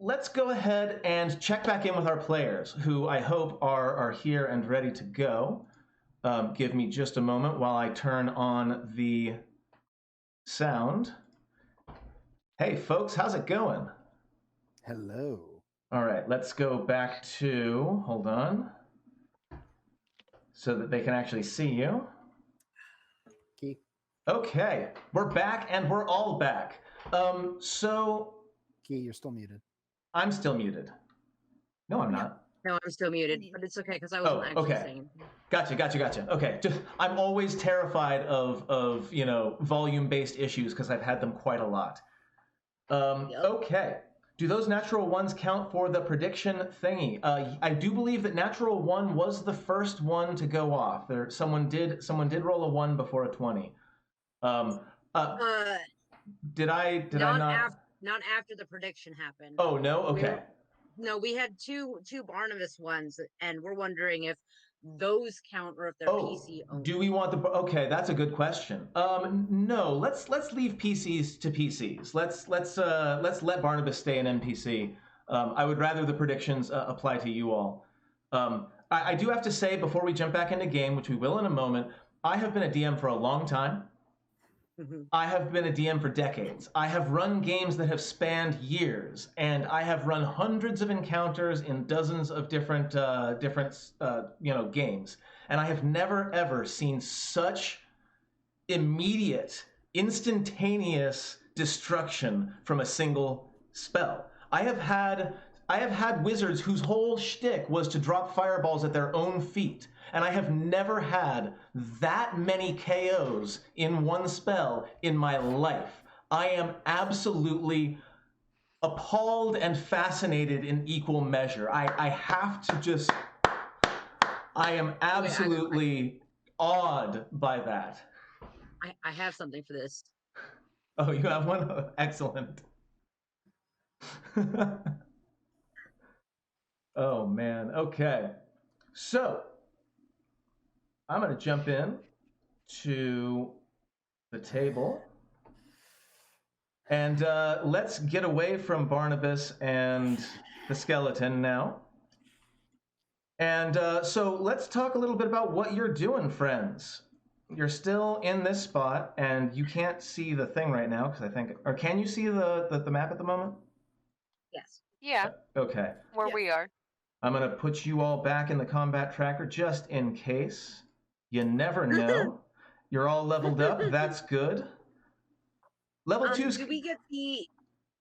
let's go ahead and check back in with our players, who I hope are here and ready to go. Give me just a moment while I turn on the sound. Hey, folks, how's it going? Hello. All right, let's go back to, hold on, so that they can actually see you. Key. Okay, we're back and we're all back. Key, you're still muted. I'm still muted. No, I'm not. No, I'm still muted, but it's okay because I wasn't actually saying anything. Gotcha. Okay, I'm always terrified of volume-based issues because I've had them quite a lot. Yep. Okay. Do those natural ones count for the prediction thingy? I do believe that natural 1 was the first one to go off. Someone did roll a 1 before a 20. Did I not? Not after the prediction happened. Oh no. Okay. We had two Barnabas ones, and we're wondering if those count or if they're PC only. Do we want the? Okay, that's a good question. No, let's leave PCs to PCs. Let's let Barnabas stay an NPC. I would rather the predictions apply to you all. I do have to say before we jump back into game, which we will in a moment, I have been a DM for a long time. Mm-hmm. I have been a DM for decades. I have run games that have spanned years, and I have run hundreds of encounters in dozens of different games. And I have never ever seen such immediate, instantaneous destruction from a single spell. I have had wizards whose whole shtick was to drop fireballs at their own feet. And I have never had that many KOs in one spell in my life. I am absolutely appalled and fascinated in equal measure. I have to just... I am absolutely awed by that. I have something for this. Oh, you have one? Excellent. Oh, man. Okay. So... I'm going to jump in to the table. And let's get away from Barnabas and the skeleton now. And so let's talk a little bit about what you're doing, friends. You're still in this spot, and you can't see the thing right now, because I think... Or can you see the map at the moment? Yes. Yeah. Okay. Where we are. I'm going to put you all back in the combat tracker just in case. You never know. You're all leveled up. That's good. Level 2. Do we get the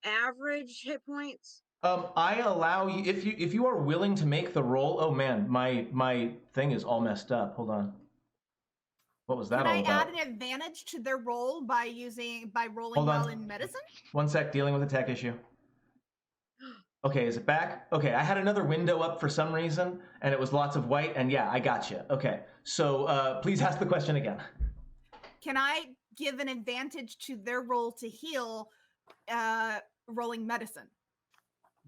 average hit points? I allow you if you are willing to make the roll. Oh man, my thing is all messed up. Hold on. What was that all about? Can I add an advantage to their roll by rolling well in medicine? One sec, dealing with a tech issue. Okay, is it back? Okay, I had another window up for some reason, and it was lots of white, and yeah, I got you. Okay, so please ask the question again. Can I give an advantage to their roll to heal rolling medicine?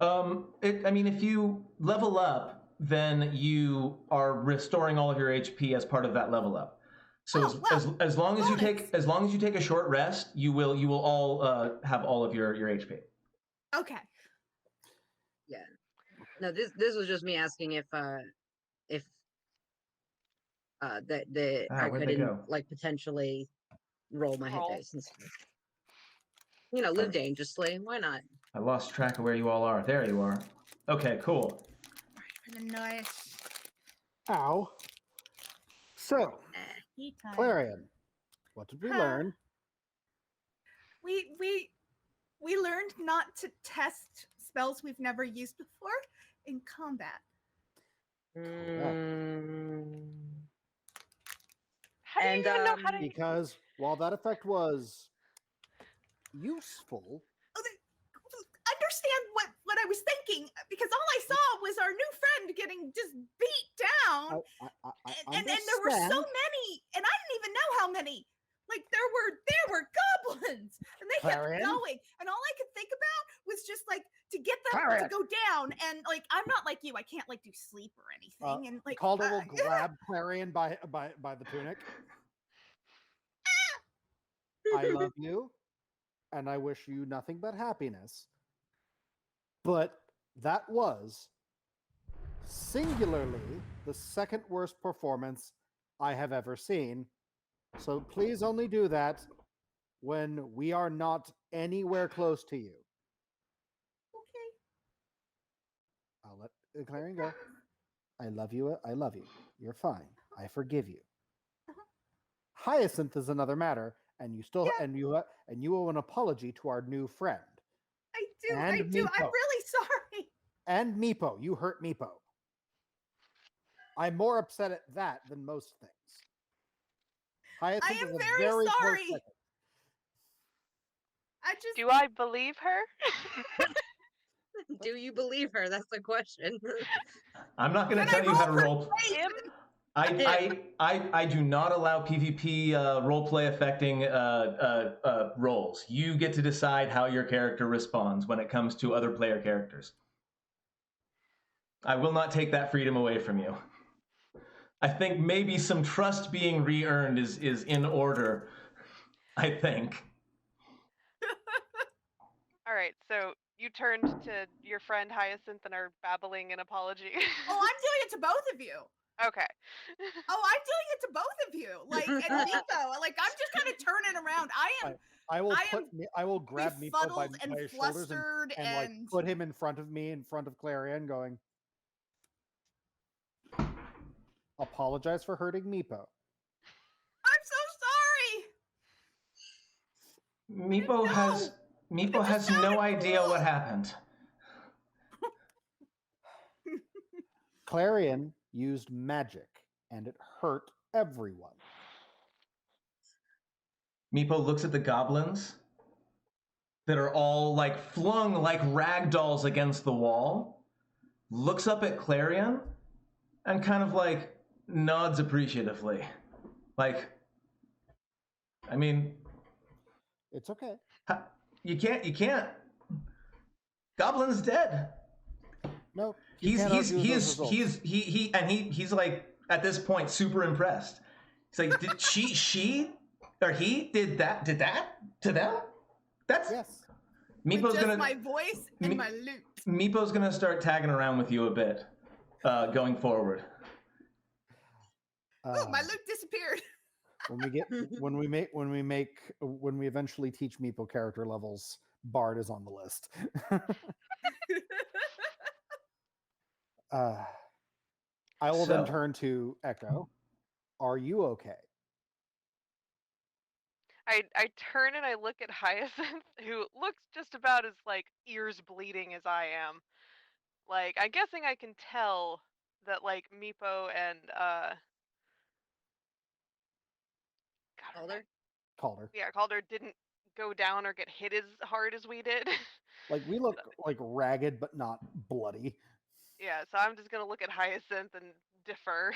If you level up, then you are restoring all of your HP as part of that level up. So as long as you take a short rest, you will all have all of your HP. Okay. Yeah. No, this was just me asking if I could like potentially roll my hit dice and stuff. Live dangerously. Why not? I lost track of where you all are. There you are. Okay, cool. Nice. Ow. So, Clarion, what did we learn? We learned not to test spells we've never used before in combat. How do you even know how to... Because while that effect was useful... Understand what I was thinking, because all I saw was our new friend getting just beat down. And there were so many, and I didn't even know how many. Like there were goblins, and they kept going, and all I could think about was just like to get them to go down. And like I'm not like you, I can't like do sleep or anything. And like Calder will grab Clarion by the tunic. I love you, and I wish you nothing but happiness. But That was singularly the second worst performance I have ever seen. So please only do that when we are not anywhere close to you. Okay. I'll let Clarion go. I love you. I love you. You're fine. I forgive you. Hyacinth is another matter, and you still and you owe an apology to our new friend. I do. And I do. Meepo. I'm really sorry. And Meepo. You hurt Meepo. I'm more upset at that than most things. Hyacinth I am is a very very close sorry. second. Do I believe her? Do you believe her? That's the question. I'm not going to tell you how to roll. I do not allow PvP roleplay affecting roles. You get to decide how your character responds when it comes to other player characters. I will not take that freedom away from you. I think maybe some trust being re-earned is in order, I think. All right, so you turned to your friend Hyacinth and are babbling an apology. Oh, I'm doing it to both of you. Okay. Oh, I'm doing it to both of you. Like, and Meepo. Like, I'm just kind of turning around. I will grab Meepo by his shoulders and like put him in front of me, in front of Clarion, going, apologize for hurting Meepo. I'm so sorry. Meepo has no idea what happened. Clarion used magic, and it hurt everyone. Meepo looks at the goblins that are all like flung like rag dolls against the wall, looks up at Clarion, and kind of like nods appreciatively. Like, I mean, it's okay. You can't. Goblin's dead. No, he's like at this point super impressed. He's like, did she or he did that to them? That's yes. Meepo's gonna my voice and my lute. Meepo's gonna start tagging around with you a bit, going forward. Oh, my lute disappeared. when we eventually teach Meepo character levels, Bard is on the list. I will then turn to Echo. Are you okay? I turn and I look at Hyacinth, who looks just about as like ears bleeding as I am. Like, I'm guessing I can tell that like Meepo and Calder? Yeah, Calder didn't go down or get hit as hard as we did. Like, we look like ragged, but not bloody. Yeah, so I'm just gonna look at Hyacinth and defer.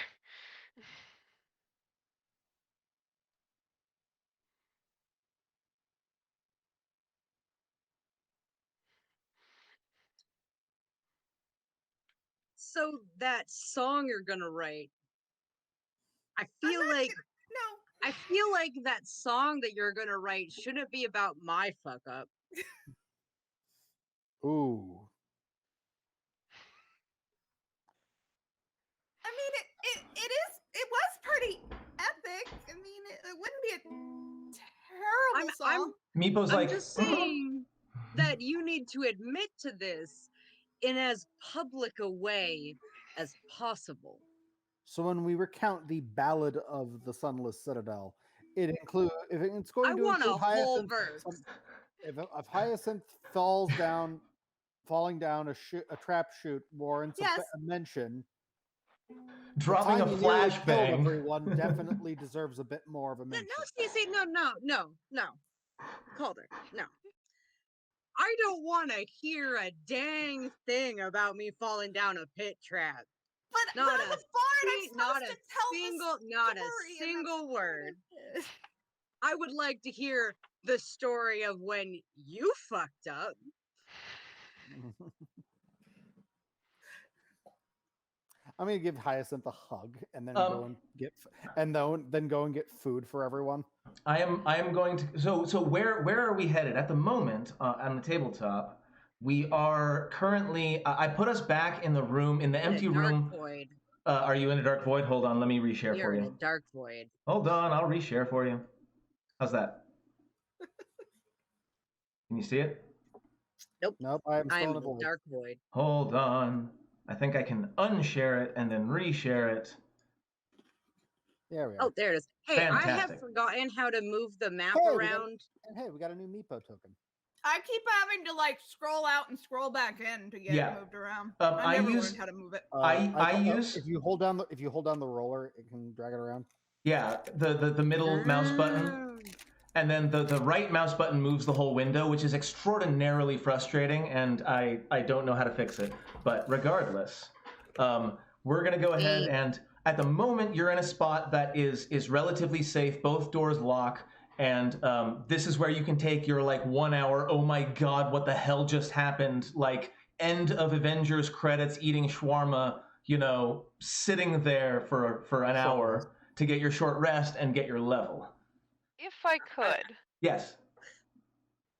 So that song you're gonna write, I feel like that song that you're gonna write shouldn't be about my fuck up. Ooh. I mean, it was pretty epic. I mean, it wouldn't be a terrible song. Meepo's just saying that you need to admit to this in as public a way as possible. So when we recount the Ballad of the Sunless Citadel, it's going to want include a whole verse. If Hyacinth falling down a trap chute warrants a mention. Dropping a flashbang. Everyone definitely deserves a bit more of a mention. No. Calder, no. I don't want to hear a dang thing about me falling down a pit trap. But not a single word. I would like to hear the story of when you fucked up. I'm gonna give Hyacinth a hug and then go and get food for everyone. I am going to. So where are we headed at the moment on the tabletop? We are currently. I put us back in the room, in the empty room. Void. Are you in a dark void? Hold on, let me reshare for You're in you. a dark void. Hold on, I'll reshare for you. How's that? Can you see it? Nope, I am still in a in void. dark void. Hold on. I think I can unshare it and then reshare it. There we are. Oh, there it is. Hey, Fantastic. I have forgotten how to move the map around. Hey, we got a new Meepo token. I keep having to like scroll out and scroll back in to get it moved around. I never learned how to move it. I use if you hold down the roller, it can drag it around. Yeah, the middle mouse button, and then the right mouse button moves the whole window, which is extraordinarily frustrating, and I don't know how to fix it. But regardless, we're gonna go ahead and at the moment you're in a spot that is relatively safe. Both doors lock. And this is where you can take your like 1 hour, oh my god, what the hell just happened? Like end of Avengers credits, eating shawarma, sitting there for an hour to get your short rest and get your level. If I could. Yes.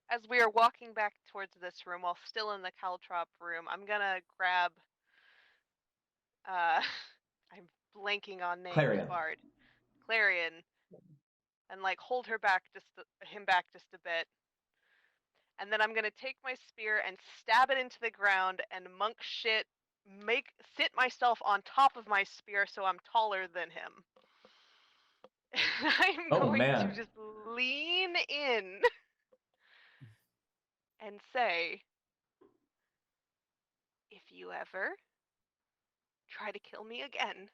As we are walking back towards this room while still in the caltrop room, I'm gonna grab. I'm blanking on names. Clarion. Bard. Clarion. And like hold him back just a bit, and then I'm gonna take my spear and stab it into the ground and monk shit, sit myself on top of my spear so I'm taller than him. I'm going to just lean in and say, if you ever try to kill me again.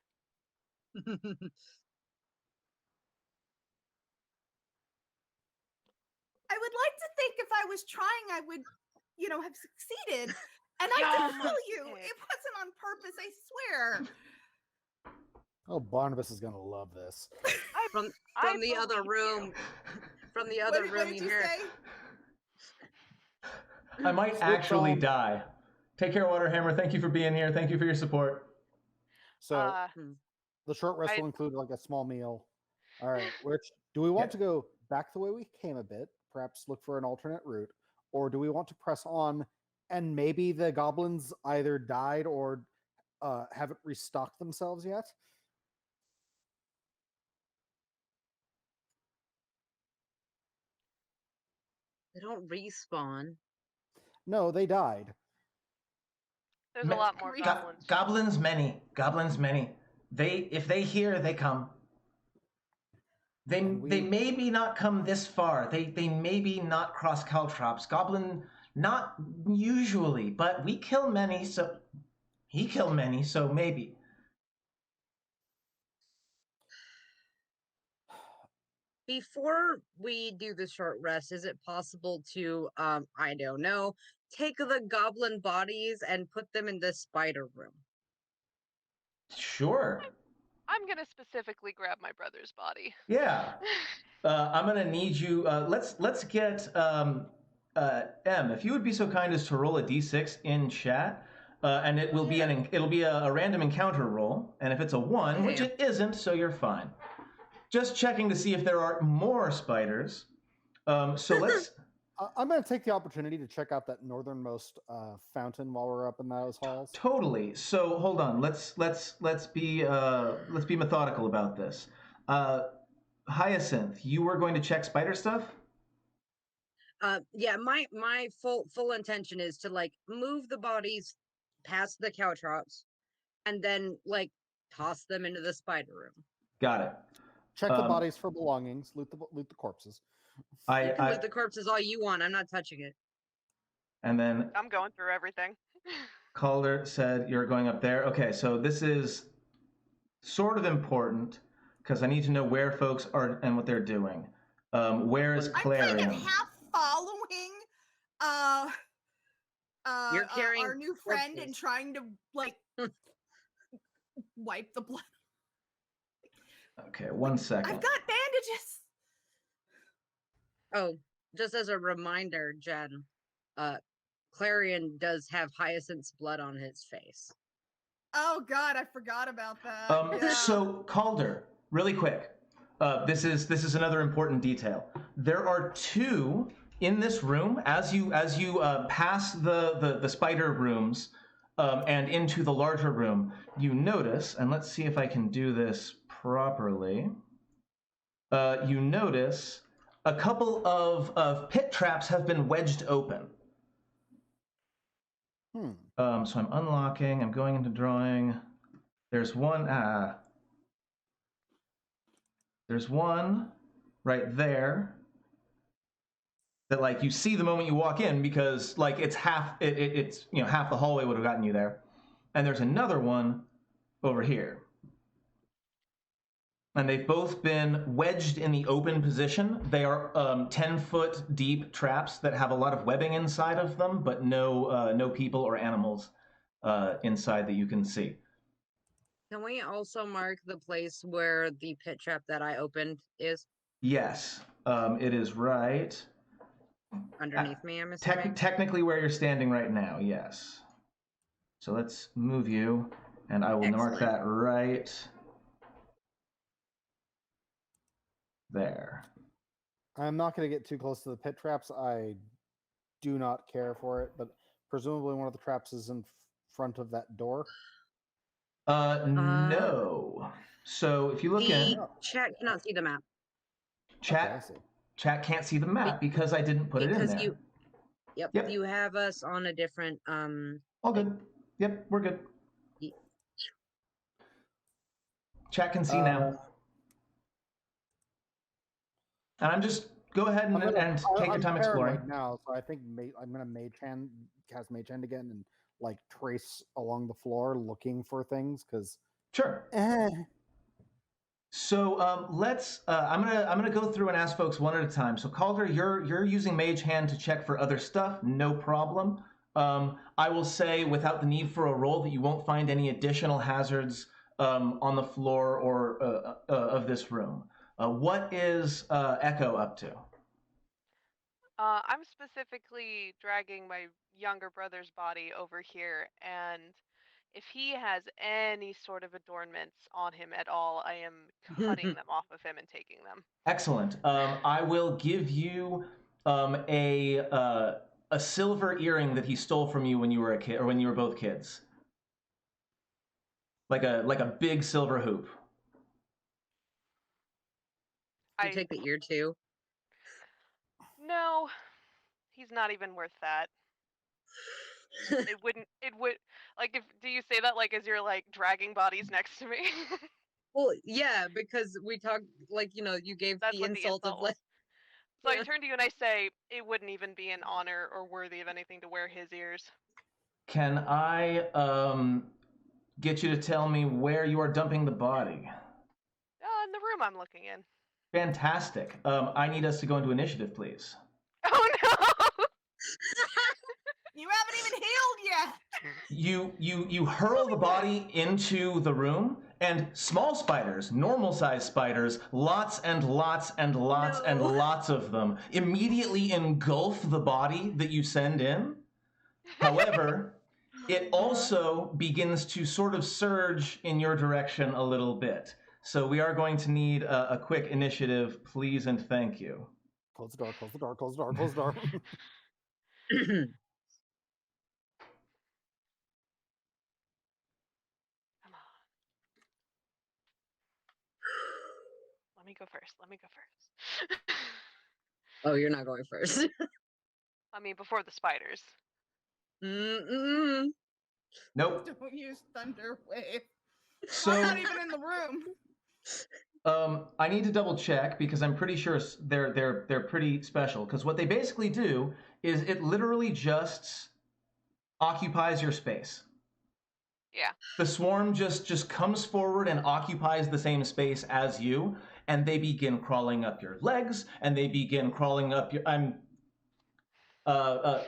I would like to think if I was trying, I would, have succeeded. And I did kill you. It wasn't on purpose, I swear. Oh, Barnabas is gonna love this. From the other room. From the other room, what did you say? I might actually die. Take care, Waterhammer. Thank you for being here. Thank you for your support. So the short rest will include like a small meal. All right. Which do we want to go back the way we came a bit? Perhaps look for an alternate route, or do we want to press on and maybe the goblins either died or haven't restocked themselves yet? They don't respawn. No, they died. There's a lot more goblins. Goblins many. If they hear, they come. They maybe not come this far. They maybe not cross caltrops. Goblin not usually, but we kill many, so he killed many, so maybe. Before we do the short rest, is it possible to I don't know, take the goblin bodies and put them in the spider room? Sure. I'm gonna specifically grab my brother's body. Yeah. I'm gonna need you. Let's get M. If you would be so kind as to roll a d6 in chat, and it will be a random encounter roll, and if it's a 1, which it isn't, so you're fine. Just checking to see if there are more spiders. So let's. I'm going to take the opportunity to check out that northernmost fountain while we're up in those halls. Totally. So hold on. Let's be methodical about this. Hyacinth, you were going to check spider stuff? Yeah, my full intention is to like move the bodies past the caltrops and then like toss them into the spider room. Got it. Check the bodies for belongings. Loot the corpses. You can loot the corpses all you want. I'm not touching it. And then I'm going through everything. Calder said you're going up there. Okay, so this is sort of important because I need to know where folks are and what they're doing. Where is Clarion? I'm kind of half following You're carrying our new friend and trying to like wipe the blood. Okay, 1 second. I've got bandages. Oh, just as a reminder, Jen, Clarion does have Hyacinth's blood on his face. Oh God, I forgot about that. So Calder, really quick. This is another important detail. There are 2 in this room, as you pass the spider rooms and into the larger room, you notice, and let's see if I can do this properly. You notice a couple of pit traps have been wedged open. So I'm unlocking. I'm going into drawing. There's one. There's one right there. That like you see the moment you walk in because like it's half it's half the hallway would have gotten you there, and there's another one over here, and they've both been wedged in the open position. They are 10-foot deep traps that have a lot of webbing inside of them, but no people or animals inside that you can see. Can we also mark the place where the pit trap that I opened is? Yes, it is right underneath me, I'm assuming? Technically where you're standing right now, yes. So let's move you, and I will mark that right there. I'm not going to get too close to the pit traps. I do not care for it, but presumably one of the traps is in front of that door. No. So if you look in... Chat cannot see the map. Chat can't see the map because I didn't put it in there. Yep, you have us on a different... All good. Yep, we're good. Chat can see now. And I'm just... Go ahead and take your time exploring. Right now, so I think I'm going to cast Mage Hand again and like trace along the floor looking for things because... Sure. So let's. I'm gonna go through and ask folks one at a time. So Calder, you're using Mage Hand to check for other stuff. No problem. I will say, without the need for a roll, that you won't find any additional hazards on the floor or of this room. What is Echo up to? I'm specifically dragging my younger brother's body over here, and if he has any sort of adornments on him at all, I am cutting them off of him and taking them. Excellent. I will give you a silver earring that he stole from you when you were a kid, or when you were both kids. Like a big silver hoop. You take the ear too? No, he's not even worth that. It would, like, do you say that like as you're like dragging bodies next to me? Well, yeah, because we talked, like, you gave the insult of like... So I turn to you and I say, it wouldn't even be an honor or worthy of anything to wear his ears. Can I get you to tell me where you are dumping the body? In the room I'm looking in. Fantastic. I need us to go into initiative, please. Oh no! You haven't even healed yet. You hurl the body into the room, and small spiders, normal-sized spiders, lots and lots and lots and lots of them, immediately engulf the body that you send in. However, it also begins to sort of surge in your direction a little bit. So we are going to need a quick initiative, please and thank you. Close the door, close the door, close the door, close the door. Come on. Let me go first. Oh, you're not going first. I mean, before the spiders. Nope. Don't use Thunder Wave. So, I'm not even in the room. I need to double check because I'm pretty sure they're pretty special. Because what they basically do is it literally just occupies your space. Yeah. The swarm just comes forward and occupies the same space as you, and they begin crawling up your legs, and they begin crawling up your... I'm a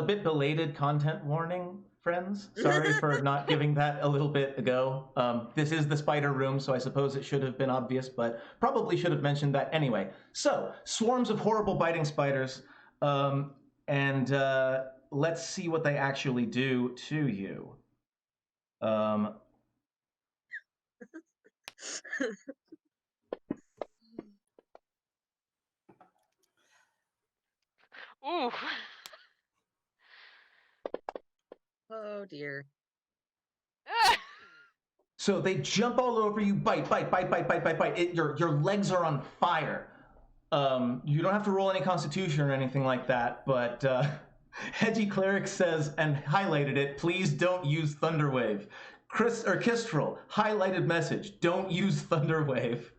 bit belated content warning, friends. Sorry for not giving that a little bit ago. This is the spider room, so I suppose it should have been obvious, but probably should have mentioned that anyway. So, swarms of horrible biting spiders, and let's see what they actually do to you. Ooh. Oh dear. So they jump all over you, bite. Your legs are on fire. You don't have to roll any constitution or anything like that, but Hedgy Cleric says, and highlighted it, please don't use Thunderwave. Kistrel, highlighted message, don't use Thunderwave.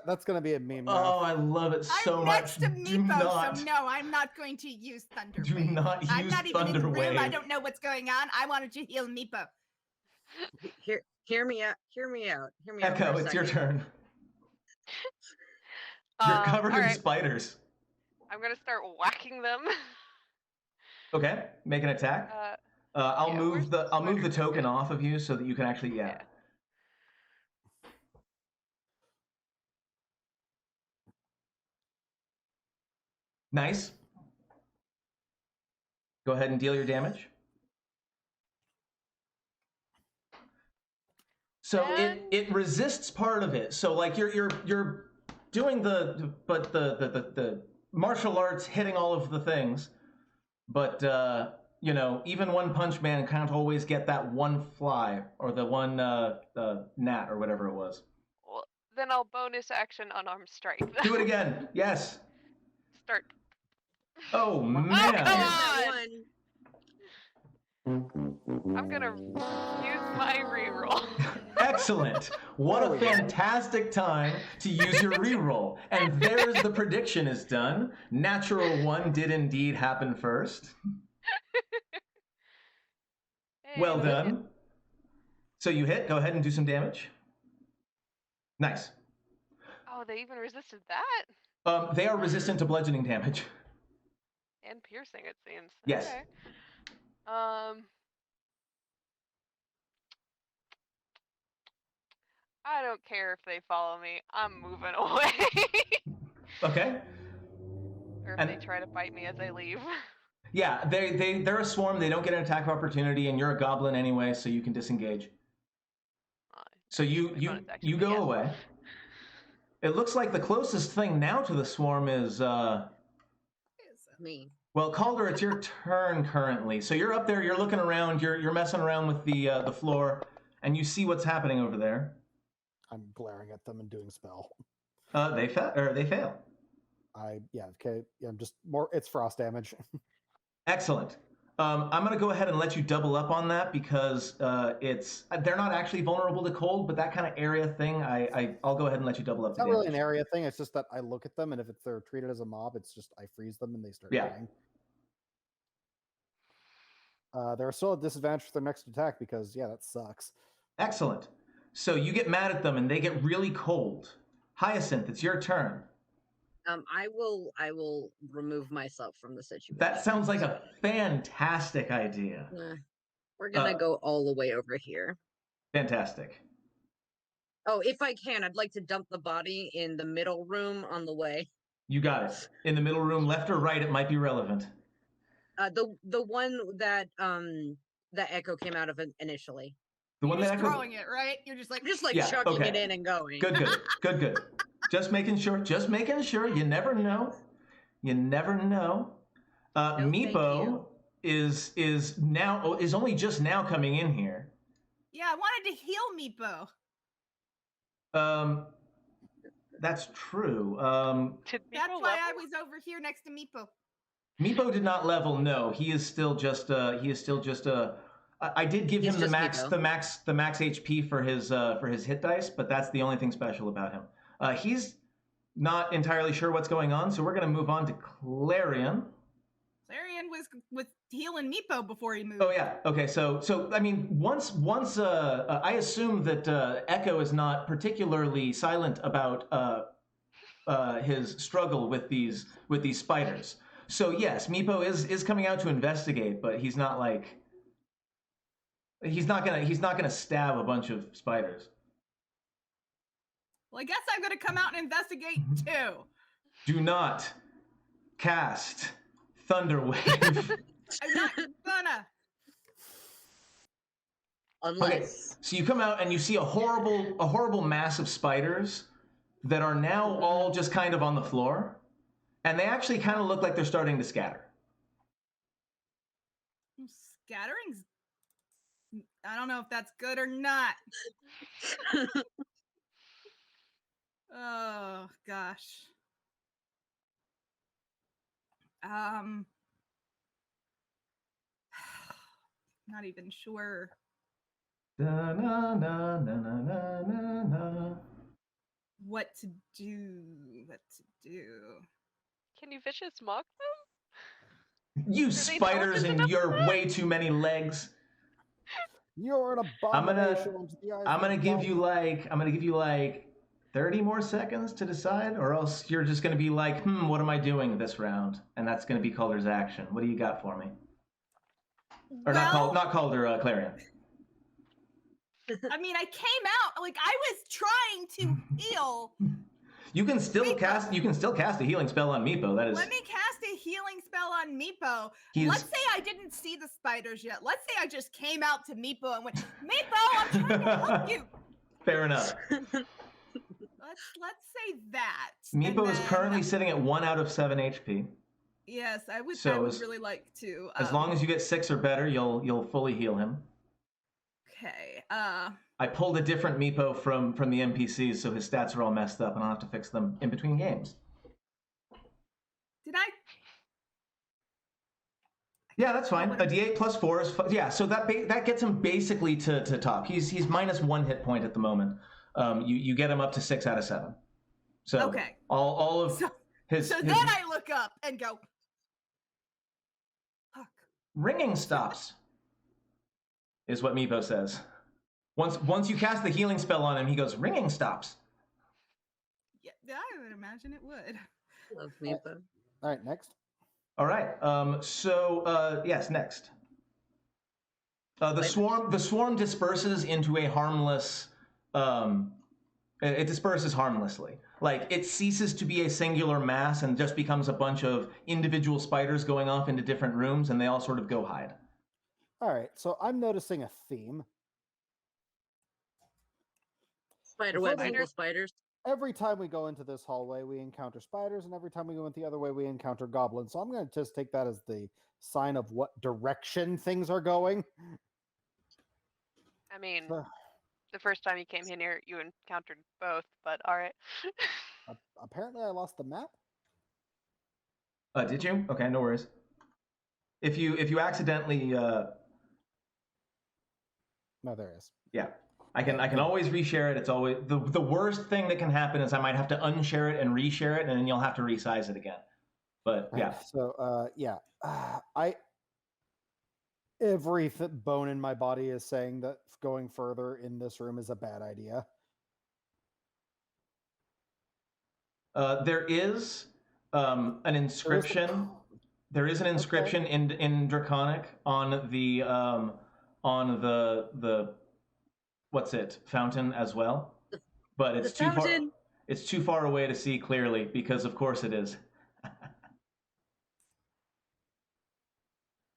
That's going to be a meme now. Oh, I love it so much. I'm next to Meepo, so no, I'm not going to use Thunderwave. Do not use I'm not even in the room. Thunderwave. I don't know what's going on. I wanted to heal Meepo. Hear me out. Hear me out. Echo, it's your turn. You're covered in spiders. I'm gonna start whacking them. Okay, make an attack. I'll move the token off of you so that you can actually Nice. Go ahead and deal your damage. So it resists part of it. So like you're doing the martial arts, hitting all of the things, but you know, even One Punch Man can't always get that one fly or the one gnat or whatever it was. Well, then I'll bonus action unarmed strike. Do it again. Yes. Start. Oh man. Oh, come on. I'm gonna use my reroll. Excellent. What a fantastic time to use your reroll. And there's the prediction is done. Natural 1 did indeed happen first. Hey, Well done. So you hit. Go ahead and do some damage. Nice. Oh, they even resisted that? They are resistant to bludgeoning damage. And piercing, it seems. Yes. Okay. I don't care if they follow me. I'm moving away. Okay. Or if they try to bite me as I leave. Yeah, they're a swarm. They don't get an attack of opportunity, and you're a goblin anyway, so you can disengage. So you go away. It looks like the closest thing now to the swarm is me. Well, Calder, it's your turn currently. So you're up there. You're looking around. You're messing around with the floor, and you see what's happening over there. I'm glaring at them and doing spell. They fail. I'm just more. It's frost damage. Excellent. I'm going to go ahead and let you double up on that because they're not actually vulnerable to cold, but that kind of area thing, I'll go ahead and let you double up. It's not really an area thing. It's just that I look at them, and if they're treated as a mob, it's just I freeze them and they start dying. They're still at disadvantage for their next attack because that sucks. Excellent. So you get mad at them and they get really cold. Hyacinth, it's your turn. I will remove myself from the situation. That sounds like a fantastic idea. We're gonna go all the way over here. Fantastic. Oh, if I can, I'd like to dump the body in the middle room on the way. You got it. In the middle room, left or right, it might be relevant. The one that Echo came out of initially. The one You're that just Echo... throwing it, right? You're just like chucking it in and going. Good. Just making sure. You never know. No, Meepo is only just now coming in here. Yeah, I wanted to heal Meepo. That's true. That's why I was over here next to Meepo. Meepo did not level. No, he is still just I did give him the max HP for his hit dice, but that's the only thing special about him. He's not entirely sure what's going on, so we're going to move on to Clarion. Clarion was healing Meepo before he moved. Oh yeah. Okay. So I mean, once I assume that Echo is not particularly silent about his struggle with these spiders. So yes, Meepo is coming out to investigate, but he's not like he's not gonna stab a bunch of spiders. Well, I guess I'm gonna come out and investigate too. Do not cast Thunderwave. I'm not gonna. Unless. Okay, so you come out and you see a horrible mass of spiders that are now all just kind of on the floor, and they actually kind of look like they're starting to scatter. Scattering's... I don't know if that's good or not. Oh, gosh. Not even sure. Na, na, na, na, na, na, na. What to do? Can you vicious mock them? You spiders and your way too many legs. You're an abomination. I'm gonna give you like 30 more seconds to decide, or else you're just gonna be like, what am I doing this round? And that's gonna be Calder's action. What do you got for me? Or not Calder, Clarion. I mean, I came out like I was trying to heal. You can still cast a healing spell on Meepo. That is. Let me cast a healing spell on Meepo. Let's say I didn't see the spiders yet. Let's say I just came out to Meepo and went, Meepo, I'm trying to help you. Fair enough. Let's say that. Meepo is currently sitting at 1 out of 7 HP. Yes, I would really like to. As long as you get 6 or better, you'll fully heal him. Okay. I pulled a different Meepo from the NPCs, so his stats are all messed up, and I'll have to fix them in between games. Did I? Yeah, that's fine. A D8 plus 4 is yeah. So that gets him basically to top. He's minus 1 hit point at the moment. You get him up to 6 out of 7. So okay. All of his. So then I look up and go. Fuck. Ringing stops. Is what Meepo says. Once you cast the healing spell on him, he goes, ringing stops. Yeah, I would imagine it would. Love Meepo. All right, next. All right. Yes, next. The swarm disperses into a harmless. It disperses harmlessly. Like it ceases to be a singular mass and just becomes a bunch of individual spiders going off into different rooms, and they all sort of go hide. All right, so I'm noticing a theme. Spiderweb, spiders. Every time we go into this hallway, we encounter spiders, and every time we go in the other way, we encounter goblins. So I'm going to just take that as the sign of what direction things are going. I mean, the first time you came in here, you encountered both, but all right. Apparently, I lost the map. Did you? Okay, no worries. If you accidentally. No, there is. Yeah. I can always reshare it. It's always the worst thing that can happen is I might have to unshare it and reshare it, and then you'll have to resize it again. But yeah. So every bone in my body is saying that going further in this room is a bad idea. There is an inscription. There is an inscription in Draconic on the what's it, fountain as well, but it's too far. It's too far away to see clearly because, of course, it is.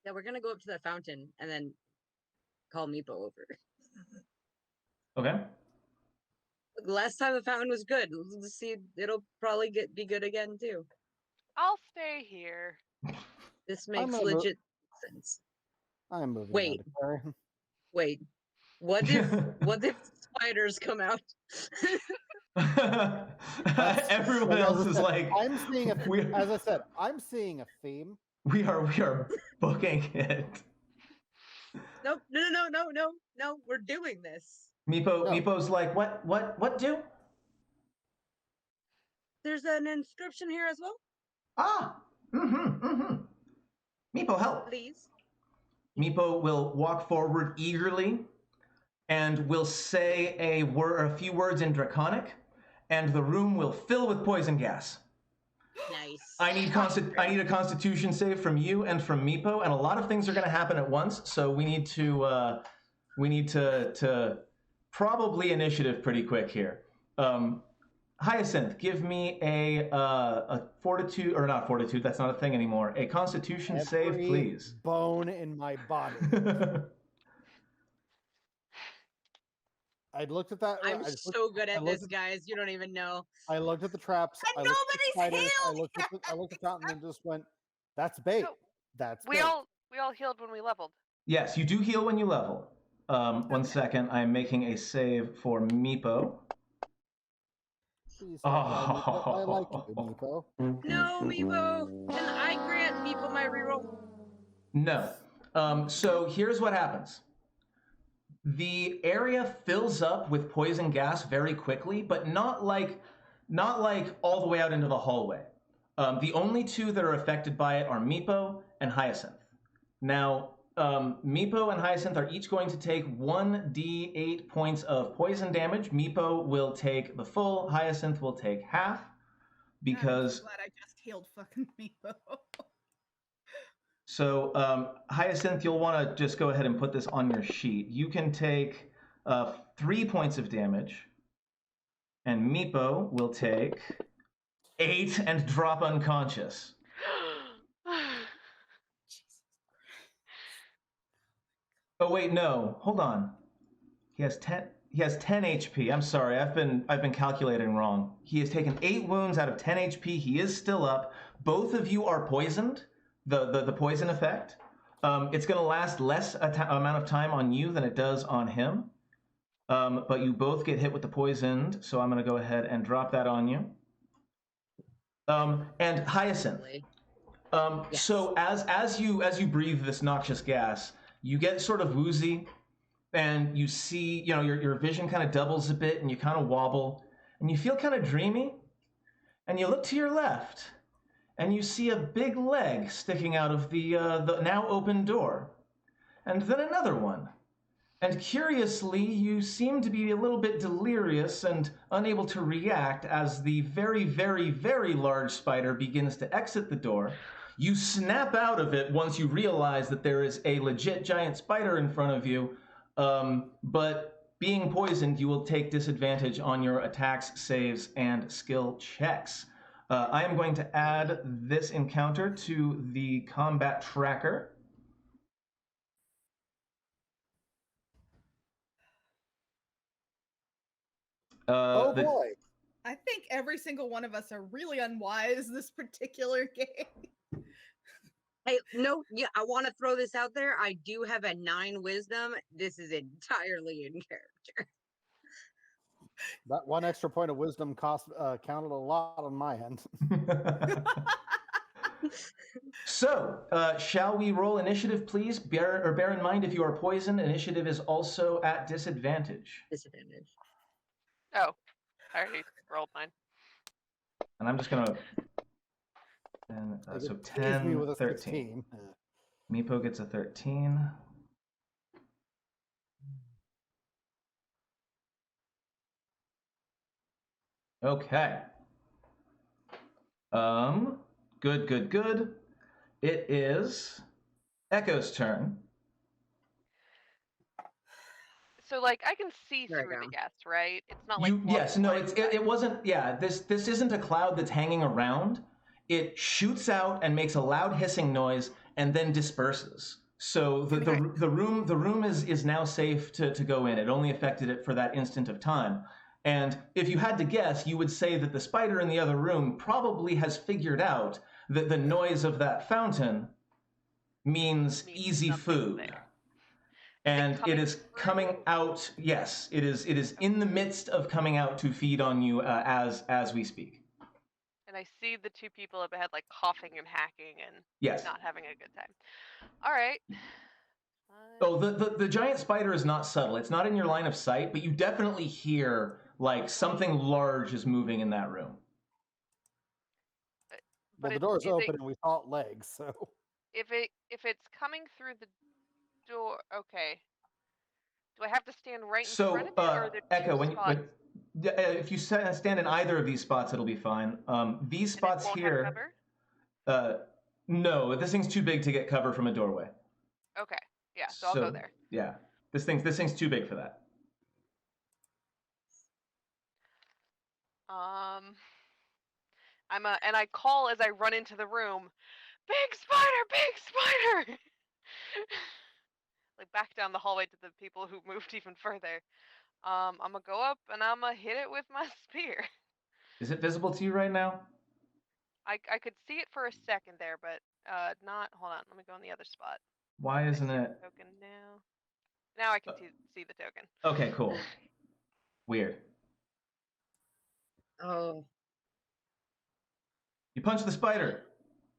Yeah, we're gonna go up to that fountain and then call Meepo over. Okay. Last time the fountain was good. Let's see, it'll probably be good again too. I'll stay here. This makes legit sense. I'm moving. Wait. What if spiders come out? Everyone else is like, I'm seeing as I said, I'm seeing a theme. We are booking it. No, we're doing this. Meepo's like, what do? There's an inscription here as well. Meepo, help. Please. Meepo will walk forward eagerly and will say a few words in Draconic, and the room will fill with poison gas. Nice. I need a Constitution save from you and from Meepo, and a lot of things are going to happen at once, so we need to probably initiative pretty quick here. Hyacinth, give me a fortitude, or not fortitude, that's not a thing anymore. A Constitution save, please. Bone in my body. I looked at that. I'm so good at this, guys. You don't even know. I looked at the traps. And nobody's healed. I looked at the fountain and just went, "That's bait. So, That's we bait." all healed when we leveled. Yes, you do heal when you level. One second, I'm making a save for Meepo. Please, I like you, Meepo. No, Meepo. Can I grant Meepo my reroll? No. So here's what happens. The area fills up with poison gas very quickly, but not like all the way out into the hallway. The only two that are affected by it are Meepo and Hyacinth. Now, Meepo and Hyacinth are each going to take 1d8 points of poison damage. Meepo will take the full, Hyacinth will take half, because... I'm so glad I just healed fucking Meepo. So, Hyacinth, you'll want to just go ahead and put this on your sheet. You can take 3 points of damage, and Meepo will take 8 and drop unconscious. Oh wait, no. Hold on. He has 10 HP. I'm sorry. I've been calculating wrong. He has taken 8 wounds out of 10 HP. He is still up. Both of you are poisoned. The poison effect. It's going to last less amount of time on you than it does on him. But you both get hit with the poisoned, so I'm going to go ahead and drop that on you. And Hyacinth. Yes. So as you breathe this noxious gas, you get sort of woozy, and you see, your vision kind of doubles a bit, and you kind of wobble, and you feel kind of dreamy, and you look to your left, and you see a big leg sticking out of the now open door, and then another one. And curiously, you seem to be a little bit delirious and unable to react as the very, very, very large spider begins to exit the door. You snap out of it once you realize that there is a legit giant spider in front of you, but being poisoned, you will take disadvantage on your attacks, saves, and skill checks. I am going to add this encounter to the combat tracker. Oh boy. I think every single one of us are really unwise this particular game. Hey, no, yeah, I want to throw this out there. I do have a 9 wisdom. This is entirely in character. That 1 extra point of wisdom counted a lot on my end. So, shall we roll initiative, please? Bear in mind, if you are poisoned, initiative is also at disadvantage. Disadvantage. Oh, I already rolled mine. And I'm just going to... so 10, 13. Meepo gets a 13. Okay. Good. It is Echo's turn. So, I can see through the gas, right? It's not like... Yes, no, it wasn't... Yeah, this isn't a cloud that's hanging around. It shoots out and makes a loud hissing noise and then disperses. So the room is now safe to go in. It only affected it for that instant of time. And if you had to guess, you would say that the spider in the other room probably has figured out that the noise of that fountain means easy food. There. And it is coming out. Yes, it is in the midst of coming out to feed on you as we speak. And I see the 2 people up ahead, coughing and hacking and not having a good time. All right. Oh, the giant spider is not subtle. It's not in your line of sight, but you definitely hear something large is moving in that room. Well, the door's open and we thought legs, so. If it's coming through the door, okay. Do I have to stand right in front of it, or are there Echo, if you stand in either of these spots, it'll be fine. These spots here. No, this thing's too big to get cover from a doorway. Okay, yeah, so I'll go there. Yeah, this thing's too big for that. And I call as I run into the room, big spider! Back down the hallway to the people who moved even further. I'm gonna go up and I'm gonna hit it with my spear. Is it visible to you right now? I could see it for a second there, but not. Hold on, let me go in the other spot. Why isn't it? Token now. Now I can see the token. Okay, cool. Weird. Oh. You punched the spider.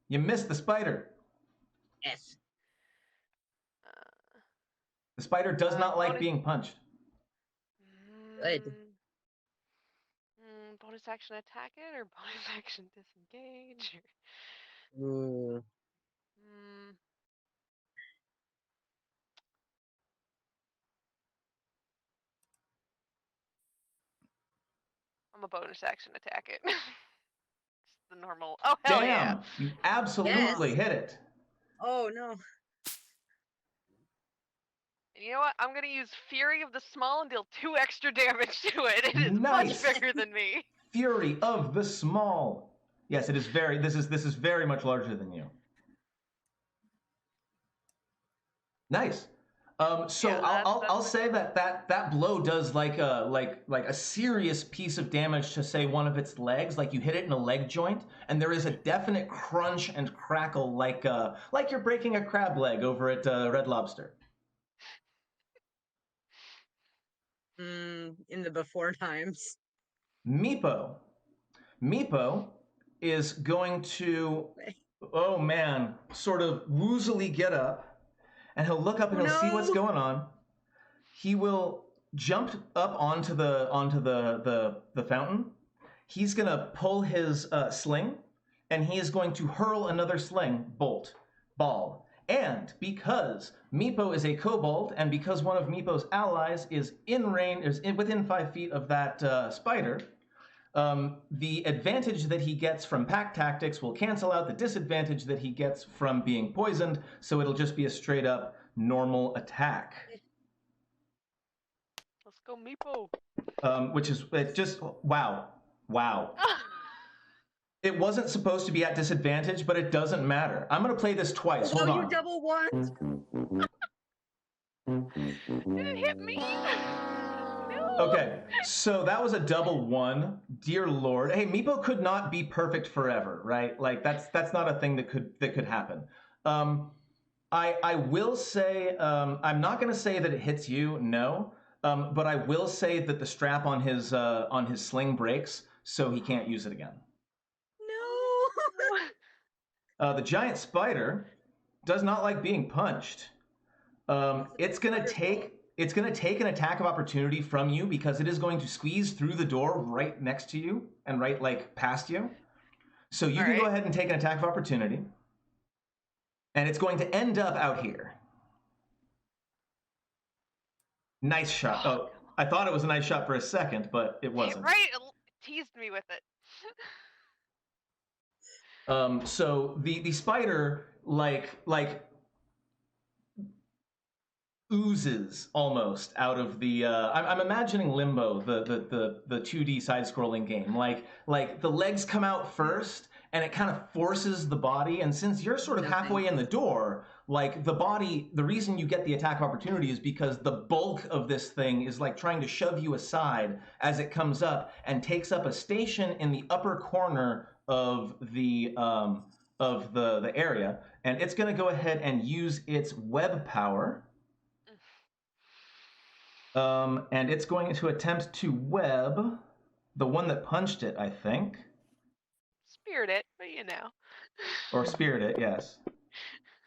You missed the spider. Yes. The spider does not like being punched. Good. Bonus action attack it or bonus action disengage? I'm a bonus action attack it. Just the normal. Oh hell Damn, yeah! You absolutely hit it. Oh no. And you know what? I'm gonna use Fury of the Small and deal 2 extra damage to it. It is Nice. much bigger than me. Fury of the Small. Yes, it is very. This is very much larger than you. Nice. So Yeah, I'll say that blow does like a serious piece of damage to, say, one of its legs. Like you hit it in a leg joint, and there is a definite crunch and crackle, like you're breaking a crab leg over at Red Lobster. In the before times. Meepo is going to, oh man, sort of woozily get up. And he'll look up and he'll see what's going on. He will jump up onto the fountain. He's gonna pull his sling, and he is going to hurl another sling ball. And because Meepo is a kobold, and because one of Meepo's allies is within 5 feet of that spider, the advantage that he gets from pack tactics will cancel out the disadvantage that he gets from being poisoned, so it'll just be a straight up normal attack. Let's go, Meepo. Which is just wow. It wasn't supposed to be at disadvantage, but it doesn't matter. I'm gonna play this twice. Hold on. You double ones. Didn't hit me. Okay, so that was a double 1. Dear Lord, hey, Meepo could not be perfect forever, right? Like that's not a thing that could happen. I will say I'm not going to say that it hits you, no, but I will say that the strap on his sling breaks, so he can't use it again. No. The giant spider does not like being punched. It's gonna take an attack of opportunity from you because it is going to squeeze through the door right next to you and right like past you. So you can go ahead and take an attack of opportunity. And it's going to end up out here. Nice shot. Oh, I thought it was a nice shot for a second, but it wasn't. Right, it teased me with it. So the spider like oozes almost out of the I'm imagining Limbo, the 2D side-scrolling game. Like the legs come out first and it kind of forces the body, and since you're sort of halfway in the door, like the body, the reason you get the attack of opportunity is because the bulk of this thing is like trying to shove you aside as it comes up and takes up a station in the upper corner of the area, and it's going to go ahead and use its web power. And it's going to attempt to web the one that punched it, I think. Spirit it, but you know. Or spirit it, yes.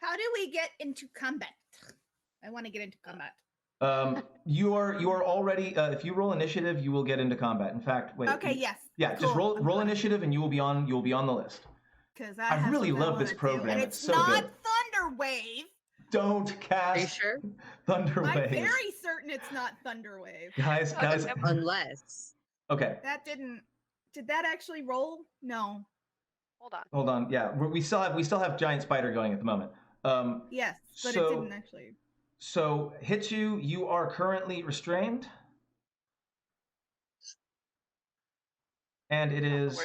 How do we get into combat? I want to get into combat. You are already. If you roll initiative, you will get into combat. In fact, wait. Okay, yes. Yeah, cool. Just roll initiative, and you will be on the list. Because I really love this program. And it's so not good. Thunderwave. Don't cast. Are you sure? Thunderwave. I'm very certain it's not Thunderwave. Guys. Unless. Okay. That didn't. Did that actually roll? No. Hold on. Yeah, we still have giant spider going at the moment. Yes, but so, it didn't actually. So hit you. You are currently restrained, and it is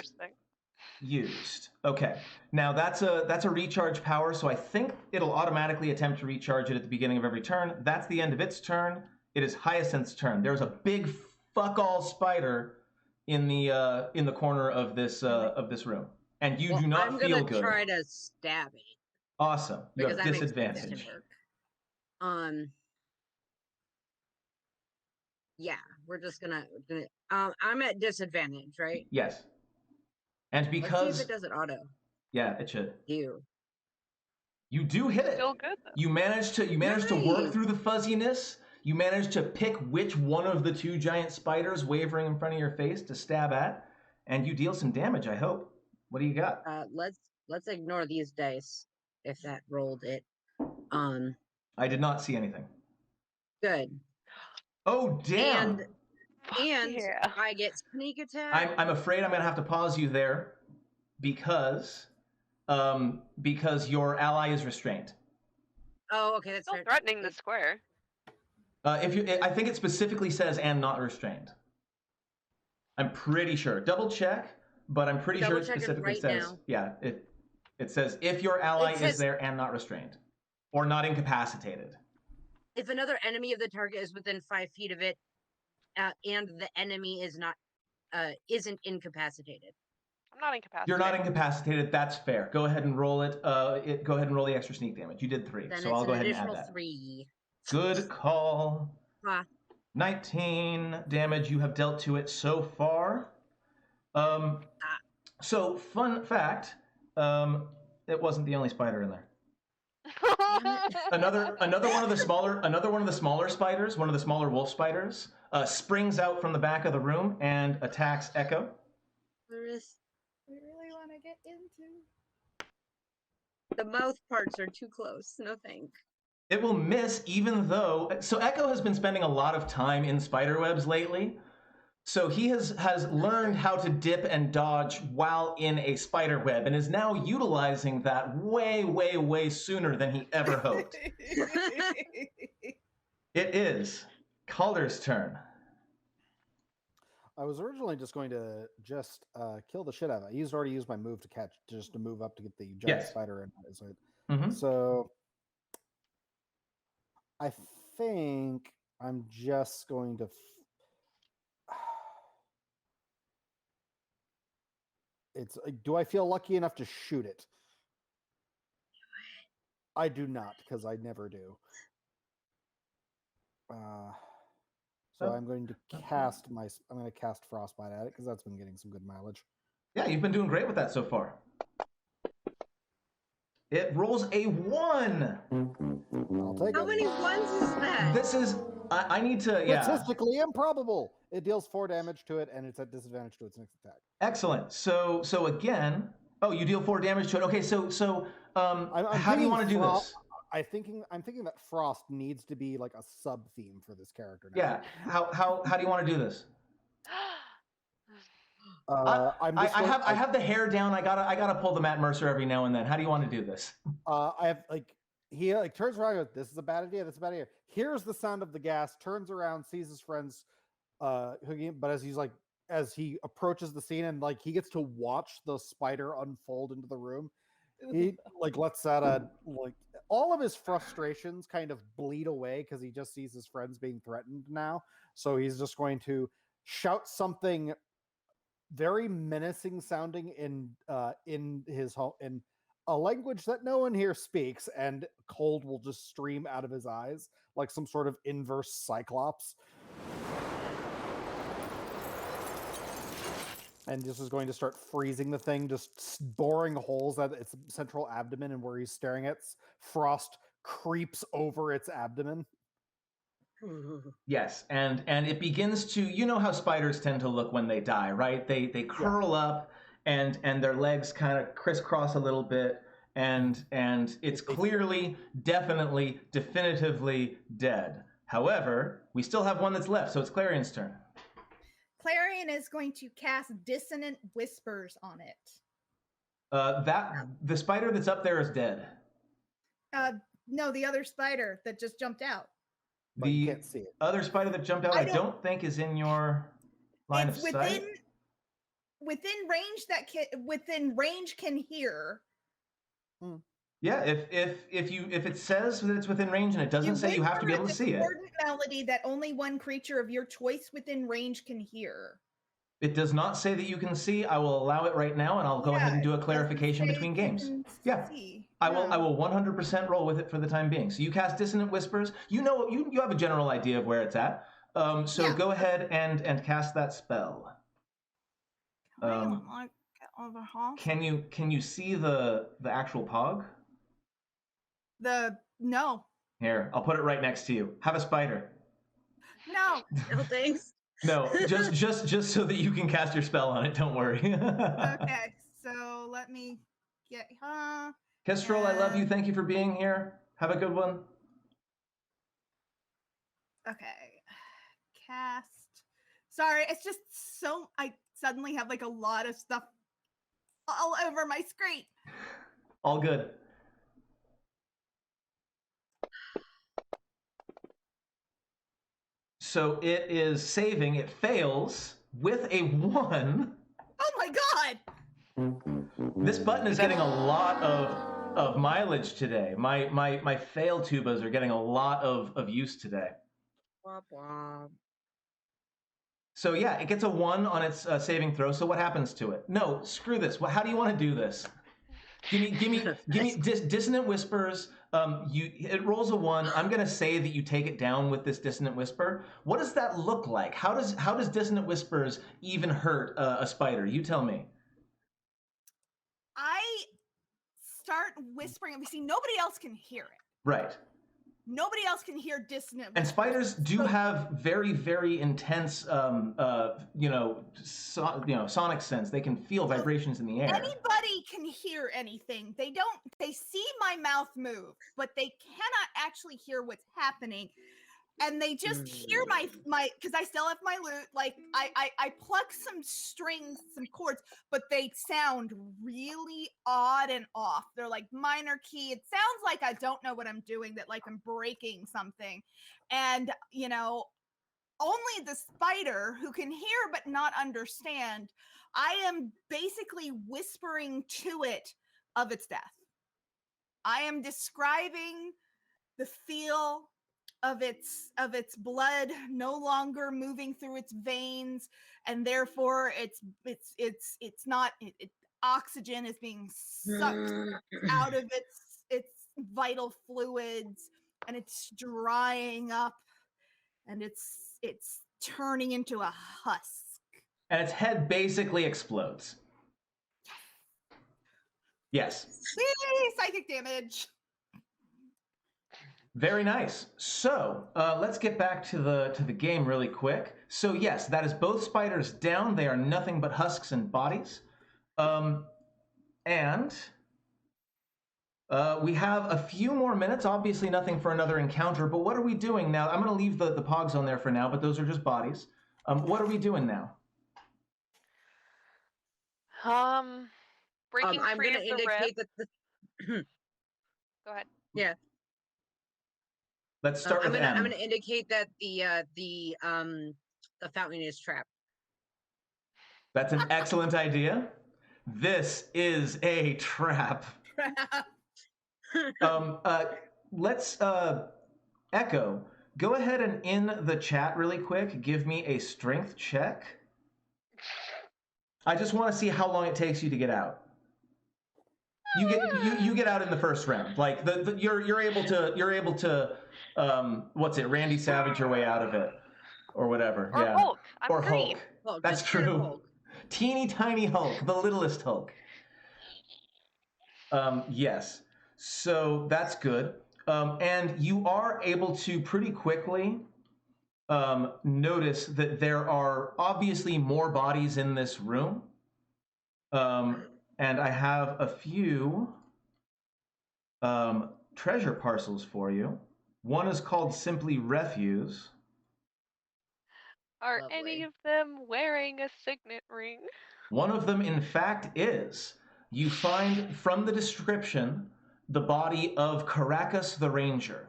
used. Okay. Now that's a recharge power, so I think it'll automatically attempt to recharge it at the beginning of every turn. That's the end of its turn. It is Hyacinth's turn. There's a big fuck all spider in the corner of this room, and you do not feel good. I'm gonna try to stab it. Awesome. You have disadvantage. Yeah, we're just gonna. I'm at disadvantage, right? Yes. And because let's see if it does it auto. Yeah, it should. You do hit it. Still good though. You manage to work through the fuzziness. You manage to pick which one of the two giant spiders wavering in front of your face to stab at, and you deal some damage, I hope. What do you got? Let's ignore these dice if that rolled it. I did not see anything. Good. Oh damn. And yeah. I get sneak attack. I'm afraid I'm gonna have to pause you there because your ally is restrained. Oh, okay, that's still threatening the square. I think it specifically says and not restrained. I'm pretty sure. Double check, but I'm pretty sure it specifically says. Yeah, it says if your ally is there and not restrained, or not incapacitated. If another enemy of the target is within 5 feet of it, and the enemy is not isn't incapacitated. I'm not incapacitated. You're not incapacitated. That's fair. Go ahead and roll it. Go ahead and roll the extra sneak damage. You did 3, then so I'll go ahead and add that. 3. Good call. 19 damage you have dealt to it so far. So fun fact, it wasn't the only spider in there. another one of the smaller spiders, one of the smaller wolf spiders, springs out from the back of the room and attacks Echo. We really want to get into. The mouth parts are too close. No thanks. It will miss, even though. So Echo has been spending a lot of time in spiderwebs lately. So he has learned how to dip and dodge while in a spider web, and is now utilizing that way, way, way sooner than he ever hoped. It is Calder's turn. I was originally just going to kill the shit out of it. He's already used my move to move up to get the giant spider in. Mm-hmm. So I think I'm just going to. Do I feel lucky enough to shoot it? I do not, because I never do. So I'm going to cast Frostbite at it, because that's been getting some good mileage. Yeah, you've been doing great with that so far. It rolls a 1. I'll take it. How many ones is that? This is. I need to. Yeah. Statistically improbable. It deals 4 damage to it, and it's at disadvantage to its next attack. Excellent. So again. Oh, you deal 4 damage to it. Okay. So how do you want to do this? I'm thinking that Frost needs to be like a sub theme for this character now. Yeah. How do you want to do this? I have the hair down. I gotta pull the Matt Mercer every now and then. How do you want to do this? He turns around and goes, "This is a bad idea. This is a bad idea." Hears the sound of the gas, turns around, sees his friends hooking, but as he approaches the scene and he gets to watch the spider unfold into the room, he lets out all of his frustrations kind of bleed away because he just sees his friends being threatened now. So he's just going to shout something very menacing sounding in his home in a language that no one here speaks, and cold will just stream out of his eyes like some sort of inverse cyclops. And this is going to start freezing the thing, just boring holes at its central abdomen, and where he's staring at, frost creeps over its abdomen. Yes, and it begins to, you know how spiders tend to look when they die, right? They curl up and their legs kind of crisscross a little bit, and it's clearly, definitely, definitively dead. However, we still have one that's left, so it's Clarion's turn. Clarion is going to cast Dissonant Whispers on it. The spider that's up there is dead. No, the other spider that just jumped out. But you can't see it. Other spider that jumped out, I don't think is in your line of sight. Within range can hear. Yeah, if it says that it's within range and it doesn't say you have to be able to see it. Discordant melody that only one creature of your choice within range can hear. It does not say that you can see. I will allow it right now, and I'll go ahead and do a clarification between games. Yeah, I will 100% roll with it for the time being. So you cast Dissonant Whispers. You know, you have a general idea of where it's at. So go ahead and cast that spell. Can you see the actual pog? No. Here, I'll put it right next to you. Have a spider. No. No thanks. No, just so that you can cast your spell on it. Don't worry. Okay, so let me get. Kestrel, I love you. Thank you for being here. Have a good one. Okay, cast. Sorry, it's just so I suddenly have like a lot of stuff all over my screen. All good. So it is saving. It fails with a 1. Oh my god! This button is getting a lot of mileage today. My fail tubas are getting a lot of use today. Blah, blah. So yeah, it gets a 1 on its saving throw. So what happens to it? No, screw this. How do you want to do this? Give me Dissonant Whispers. It rolls a 1. I'm gonna say that you take it down with this Dissonant Whisper. What does that look like? How does Dissonant Whispers even hurt a spider? You tell me. I start whispering. We see nobody else can hear it. Right. Nobody else can hear dissonant. And spiders do have very, very intense, sonic sense. They can feel vibrations in the air. Anybody can hear anything. They see my mouth move, but they cannot actually hear what's happening. And they just hear my because I still have my lute. Like I pluck some strings, some chords, but they sound really odd and off. They're like minor key. It sounds like I don't know what I'm doing, that like I'm breaking something. And only the spider who can hear but not understand, I am basically whispering to it of its death. I am describing the feel of its blood no longer moving through its veins, and therefore oxygen is being sucked out of its vital fluids, and it's drying up, and it's turning into a husk. And its head basically explodes. Yes. Yay, psychic damage. Very nice. So let's get back to the game really quick. So yes, that is both spiders down. They are nothing but husks and bodies. And we have a few more minutes. Obviously nothing for another encounter, but what are we doing now? I'm going to leave the pogs on there for now, but those are just bodies. What are we doing now? Breaking I'm free going to of the indicate rip. that Go ahead. Yeah. Let's start with M. I'm going to indicate that the fountain is trapped. That's an excellent idea. This is a trap. Let's Echo. Go ahead and in the chat really quick, give me a strength check. I just want to see how long it takes you to get out. You get out in the first round. Like you're able to what's it? Randy Savage your way out of it, or whatever. Or yeah. Hulk. I'm or green. Hulk. That's true. Hulk. Teeny tiny Hulk, the littlest Hulk. Yes. So that's good. And you are able to pretty quickly notice that there are obviously more bodies in this room. And I have a few treasure parcels for you. One is called Simply Refuse. Are Lovely. any of them wearing a signet ring? One of them, in fact, is. You find from the description the body of Caracas the Ranger.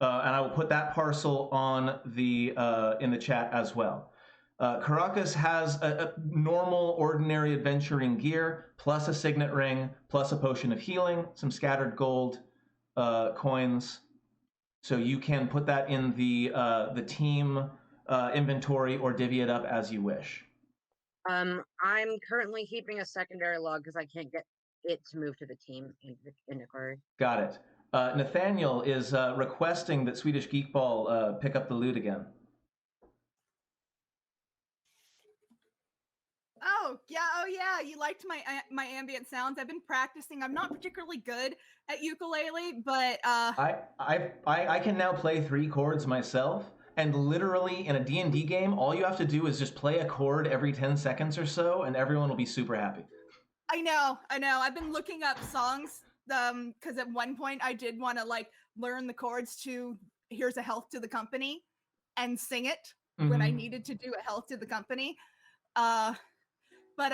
And I will put that parcel on the in the chat as well. Caracas has a normal, ordinary adventuring gear, plus a signet ring, plus a potion of healing, some scattered gold coins. So you can put that in the team inventory or divvy it up as you wish. I'm currently keeping a secondary log because I can't get it to move to the team inventory. Got it. Nathaniel is requesting that Swedish Geekball pick up the loot again. Oh yeah. You liked my ambient sounds. I've been practicing. I'm not particularly good at ukulele, but I can now play 3 chords myself, and literally in a D&D game, all you have to do is just play a chord every 10 seconds or so, and everyone will be super happy. I know. I've been looking up songs because at one point I did want to like learn the chords to "Here's a Health to the Company" and sing it when I needed to do a health to the company. But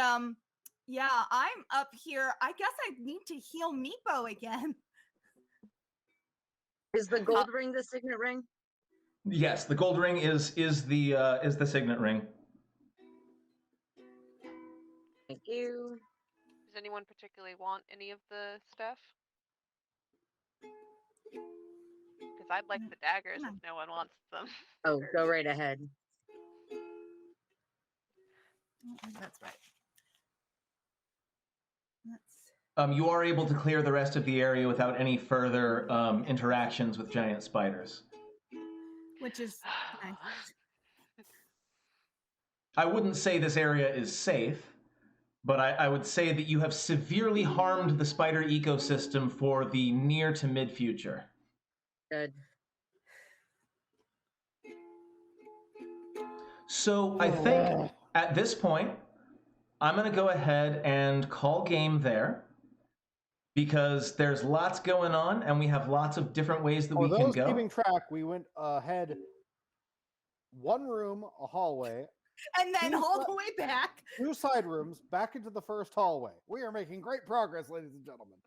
yeah, I'm up here. I guess I need to heal Meepo again. Is the gold ring the signet ring? Yes, the gold ring is the signet ring. Thank you. Does anyone particularly want any of the stuff? Because I'd like the daggers if no one wants them. Oh, go right ahead. That's right. You are able to clear the rest of the area without any further interactions with giant spiders. Which is nice. I wouldn't say this area is safe, but I would say that you have severely harmed the spider ecosystem for the near to mid future. Good. So I think at this point, I'm going to go ahead and call game there, because there's lots going on and we have lots of different ways that we can go. Keeping track, we went ahead 1 room, a hallway, and then all the way back. 2 side rooms, back into the first hallway. We are making great progress, ladies and gentlemen.